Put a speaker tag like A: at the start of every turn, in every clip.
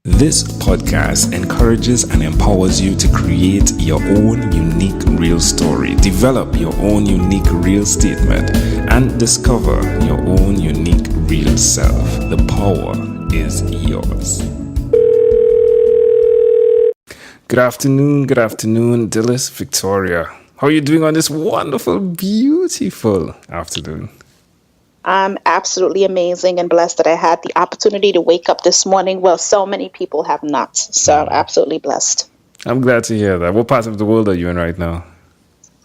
A: This podcast encourages and empowers you to create your own unique real story, develop your own unique real statement, and discover your own unique real self. The power is yours. Good afternoon, Dhylles Victoria. How are you doing on this wonderful, beautiful afternoon?
B: I'm absolutely amazing and blessed that I had the opportunity to wake up this morning. Well, so many people have not. So I'm absolutely blessed.
A: I'm glad to hear that. What part of the world are you in right now?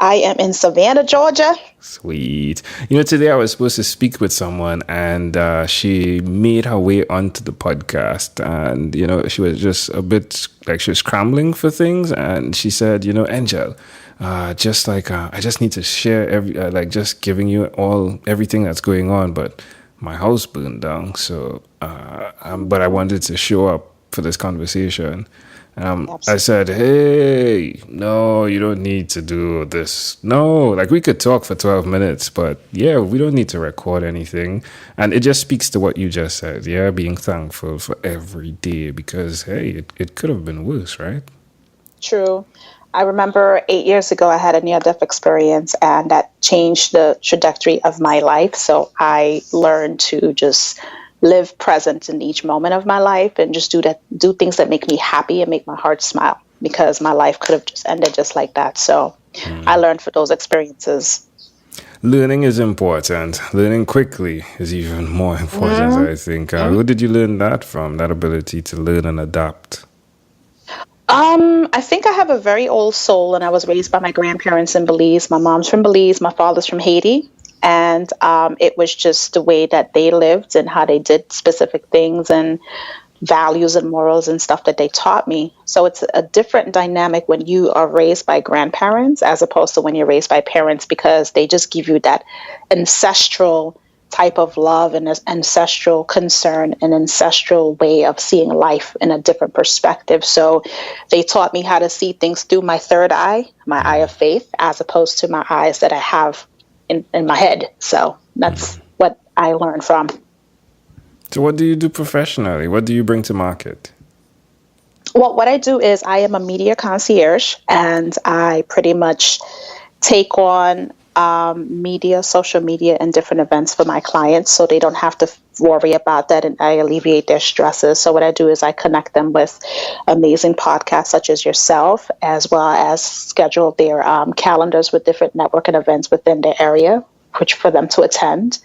B: I am in Savannah, Georgia.
A: Sweet. Today I was supposed to speak with someone and she made her way onto the podcast and, she was just a bit like she was scrambling for things. And she said, Angel, I just need to share just giving you everything that's going on. But my house burned down. So, but I wanted to show up for this conversation. I said, hey, no, you don't need to do this. No, we could talk for 12 minutes, but yeah, we don't need to record anything. And it just speaks to what you just said. Yeah, being thankful for every day because, hey, it could have been worse, right?
B: True. I remember 8 years ago, I had a near-death experience and that changed the trajectory of my life. So I learned to just live present in each moment of my life and just do things that make me happy and make my heart smile because my life could have just ended just like that. So I learned from those experiences.
A: Learning is important. Learning quickly is even more important, I think. Who did you learn that from, that ability to learn and adapt?
B: I think I have a very old soul and I was raised by my grandparents in Belize. My mom's from Belize, my father's from Haiti. And it was just the way that they lived and how they did specific things and values and morals and stuff that they taught me. So it's a different dynamic when you are raised by grandparents as opposed to when you're raised by parents because they just give you that ancestral type of love and ancestral concern and ancestral way of seeing life in a different perspective. So they taught me how to see things through my third eye, my eye of faith, as opposed to my eyes that I have in my head. So that's what I learned from.
A: So what do you do professionally? What do you bring to market?
B: Well, what I do is I am a media concierge and I pretty much take on media, social media, and different events for my clients so they don't have to worry about that and I alleviate their stresses. So what I do is I connect them with amazing podcasts such as yourself, as well as schedule their calendars with different networking events within their area, which for them to attend.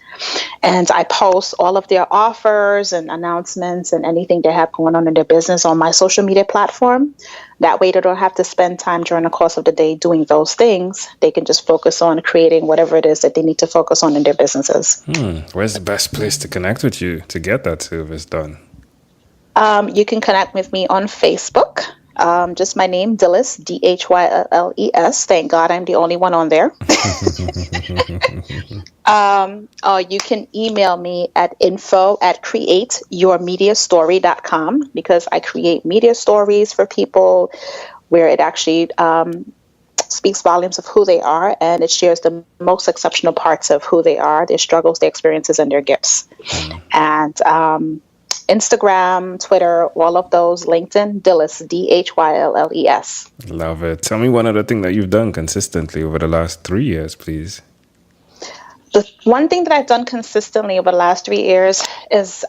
B: And I post all of their offers and announcements and anything they have going on in their business on my social media platform. That way they don't have to spend time during the course of the day doing those things. They can just focus on creating whatever it is that they need to focus on in their businesses.
A: Where's the best place to connect with you to get that service done?
B: You can connect with me on Facebook. Just my name, Dhylles, Dhylles. Thank God I'm the only one on there. Or you can email me at info@createyourmediastory.com because I create media stories for people where it actually speaks volumes of who they are and it shares the most exceptional parts of who they are, their struggles, their experiences, and their gifts. And Instagram, Twitter, all of those, LinkedIn, Dhylles, Dhylles.
A: Love it. Tell me one other thing that you've done consistently over the last 3 years, please.
B: The one thing that I've done consistently over the last 3 years is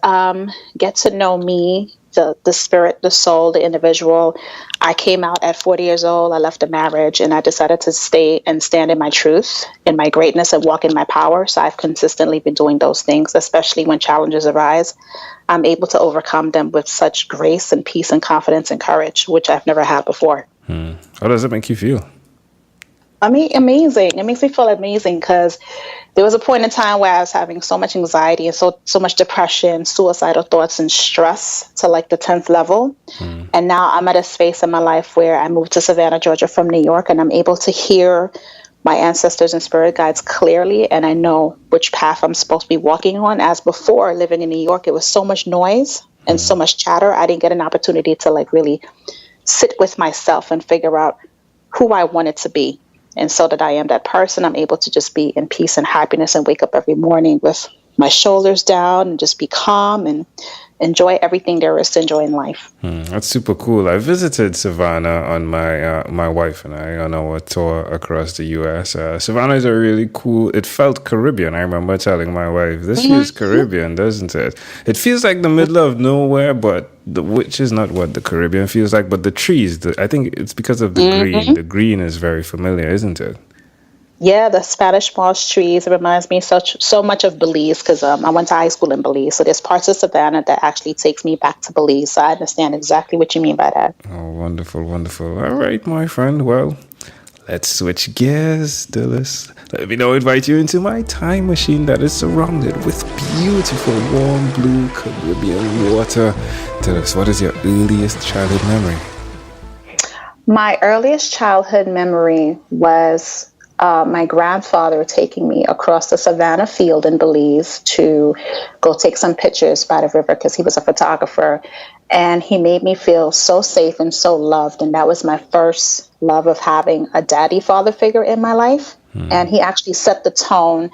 B: get to know me, the spirit, the soul, the individual. I came out at 40 years old. I left a marriage and I decided to stay and stand in my truth, in my greatness, and walk in my power. So I've consistently been doing those things, especially when challenges arise. I'm able to overcome them with such grace and peace and confidence and courage, which I've never had before.
A: How does it make you feel?
B: I mean, amazing. It makes me feel amazing because there was a point in time where I was having so much anxiety and so much depression, suicidal thoughts and stress to like the 10th level. And now I'm at a space in my life where I moved to Savannah, Georgia from New York, and I'm able to hear my ancestors and spirit guides clearly. And I know which path I'm supposed to be walking on. As before, living in New York, it was so much noise and so much chatter. I didn't get an opportunity to like really sit with myself and figure out who I wanted to be. And so that I am that person, I'm able to just be in peace and happiness and wake up every morning with my shoulders down and just be calm and enjoy everything there is to enjoy in life.
A: That's super cool. I visited Savannah on my wife and I on our tour across the U.S. Savannah is a really cool. It felt Caribbean. I remember telling my wife, "This feels Caribbean, doesn't it? It feels like the middle of nowhere, but which is not what the Caribbean feels like. But the trees, I think it's because of the green. The green is very familiar, isn't it?"
B: Yeah, the Spanish moss trees. It reminds me so much of Belize because I went to high school in Belize. So there's parts of Savannah that actually takes me back to Belize. So I understand exactly what you mean by that.
A: Oh, wonderful, wonderful. All right, my friend. Well, let's switch gears, Dhylles. Let me now invite you into my time machine that is surrounded with beautiful, warm blue Caribbean water. Dhylles, what is your earliest childhood memory?
B: My earliest childhood memory was my grandfather taking me across the Savannah field in Belize to go take some pictures by the river because he was a photographer. And he made me feel so safe and so loved. And that was my first love of having a daddy father figure in my life. And he actually set the tone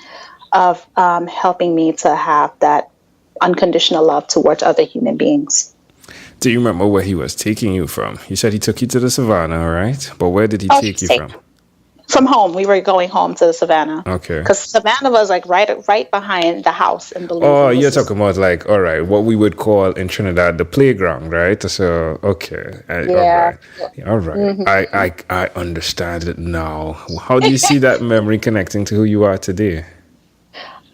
B: of helping me to have that unconditional love towards other human beings.
A: Do you remember where he was taking you from? You said he took you to the Savannah, right? But where did he take you from?
B: From home. We were going home to the Savannah.
A: Okay.
B: Because Savannah was like right behind the house in Belize.
A: Oh, you're talking about like, all right, what we would call in Trinidad the playground, right? So, okay.
B: Yeah.
A: All right. I understand it now. How do you see that memory connecting to who you are today?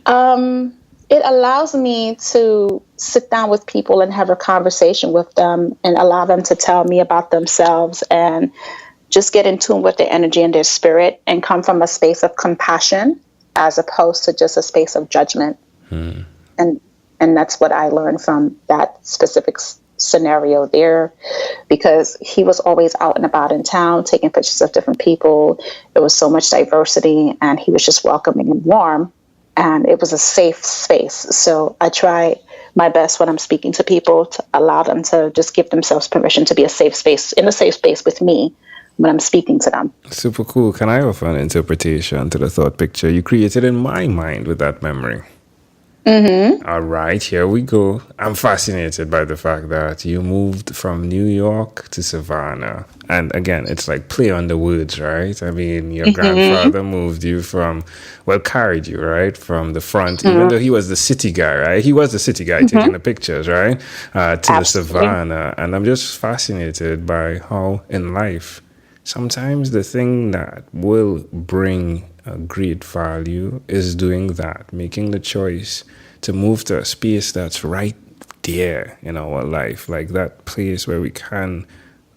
B: It allows me to sit down with people and have a conversation with them and allow them to tell me about themselves and just get in tune with their energy and their spirit and come from a space of compassion as opposed to just a space of judgment. And that's what I learned from that specific scenario there, because he was always out and about in town, taking pictures of different people. There was so much diversity and he was just welcoming and warm. And it was a safe space. So I try my best when I'm speaking to people to allow them to just give themselves permission to be a safe space with me when I'm speaking to them.
A: Super cool. Can I offer an interpretation to the thought picture you created in my mind with that memory? All right, here we go. I'm fascinated by the fact that you moved from New York to Savannah. And again, it's like play on the words, right? I mean, your grandfather moved you carried you, right? From the front, even though he was the city guy, right? He was the city guy taking the pictures, right? To the Savannah. And I'm just fascinated by how in life, sometimes the thing that will bring a great value is doing that, making the choice to move to a space that's right there in our life, like that place where we can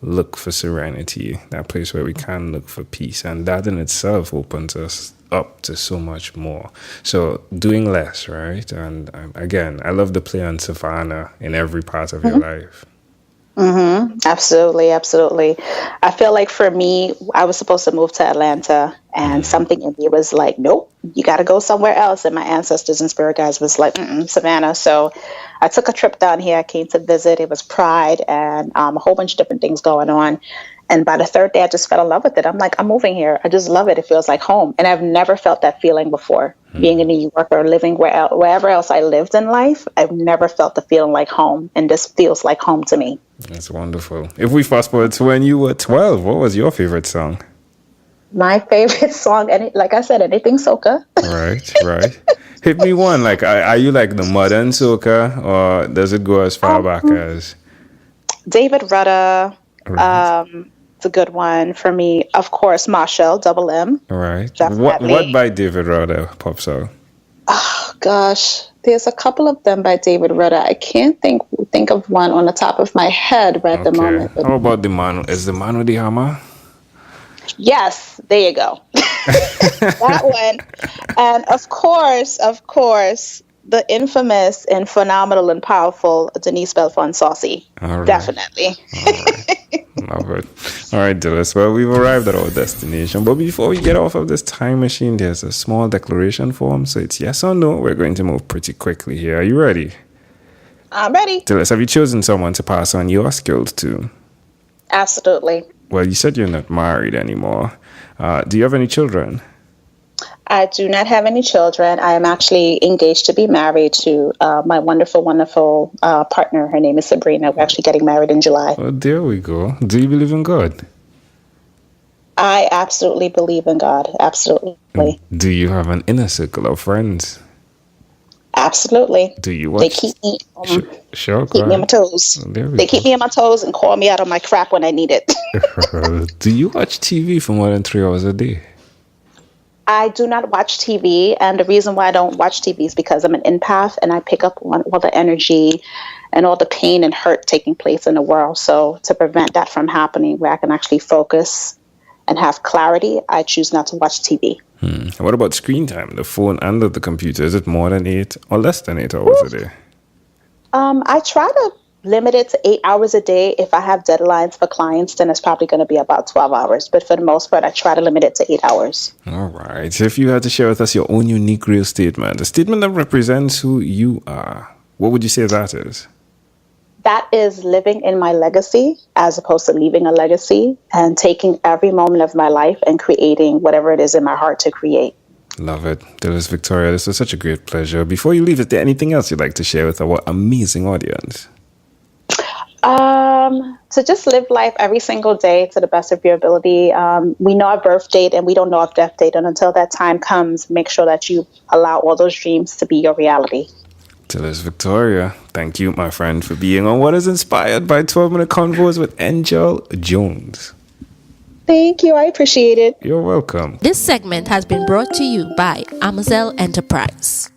A: look for serenity, that place where we can look for peace. And that in itself opens us up to so much more. So doing less, right? And again, I love the play on Savannah in every part of your life.
B: Absolutely. I feel like for me, I was supposed to move to Atlanta and something in me was like, nope, you got to go somewhere else. And my ancestors and spirit guides was like, Savannah. So I took a trip down here. I came to visit. It was Pride and a whole bunch of different things going on. And by the third day, I just fell in love with it. I'm like, I'm moving here. I just love it. It feels like home. And I've never felt that feeling before. Being in New York or living wherever else I lived in life, I've never felt the feeling like home. And this feels like home to me.
A: That's wonderful. If we fast forward to when you were 12, what was your favorite song?
B: My favorite song, like I said, anything soca.
A: Right. Hit me one. Like, are you like the modern soca, or does it go as far back as
B: David Rudder?
A: Right.
B: It's a good one for me. Of course, Marshall, Double M.
A: Right.
B: Definitely.
A: What by David Rudder pops out?
B: Oh gosh, there's a couple of them by David Rudder. I can't think of one on the top of my head right at the moment.
A: How about the man? Is the man with the hammer?
B: Yes, there you go. That one. And of course, the infamous and phenomenal and powerful Denise Belfont Saucy.
A: Right.
B: Definitely.
A: All right. Love it. All right, Dhylles. Well, we've arrived at our destination. But before we get off of this time machine, there's a small declaration form. So it's yes or no. We're going to move pretty quickly here. Are you ready?
B: I'm ready.
A: Dhylles, have you chosen someone to pass on your skills to?
B: Absolutely.
A: Well, you said you're not married anymore. Do you have any children?
B: I do not have any children. I am actually engaged to be married to my wonderful, wonderful partner. Her name is Sabrina. We're actually getting married in July.
A: Oh, there we go. Do you believe in God?
B: I absolutely believe in God. Absolutely.
A: Do you have an inner circle of friends?
B: Absolutely.
A: Do you watch?
B: They keep me,
A: sure,
B: keep me on my toes. They keep me on my toes and call me out on my crap when I need it.
A: Do you watch TV for more than 3 hours a day?
B: I do not watch TV, and the reason why I don't watch TV is because I'm an empath, and I pick up on all the energy and all the pain and hurt taking place in the world. So to prevent that from happening, where I can actually focus and have clarity, I choose not to watch TV.
A: What about screen time, the phone and the computer? Is it more than 8 or less than 8 hours a day?
B: I try to limit it to 8 hours a day. If I have deadlines for clients, then it's probably going to be about 12 hours. But for the most part, I try to limit it to 8 hours.
A: All right. So if you had to share with us your own unique real statement, a statement that represents who you are, what would you say that is?
B: That is living in my legacy as opposed to leaving a legacy, and taking every moment of my life and creating whatever it is in my heart to create.
A: Love it. Dhylles Victoria, this was such a great pleasure. Before you leave, is there anything else you'd like to share with our amazing audience?
B: To just live life every single day to the best of your ability. We know our birth date and we don't know our death date. And until that time comes, make sure that you allow all those dreams to be your reality.
A: Dhylles Victoria, thank you, my friend, for being on What is Inspired by 12-Minute Convos with Angel Jones.
B: Thank you. I appreciate it.
A: You're welcome.
C: This segment has been brought to you by Amazon Enterprise.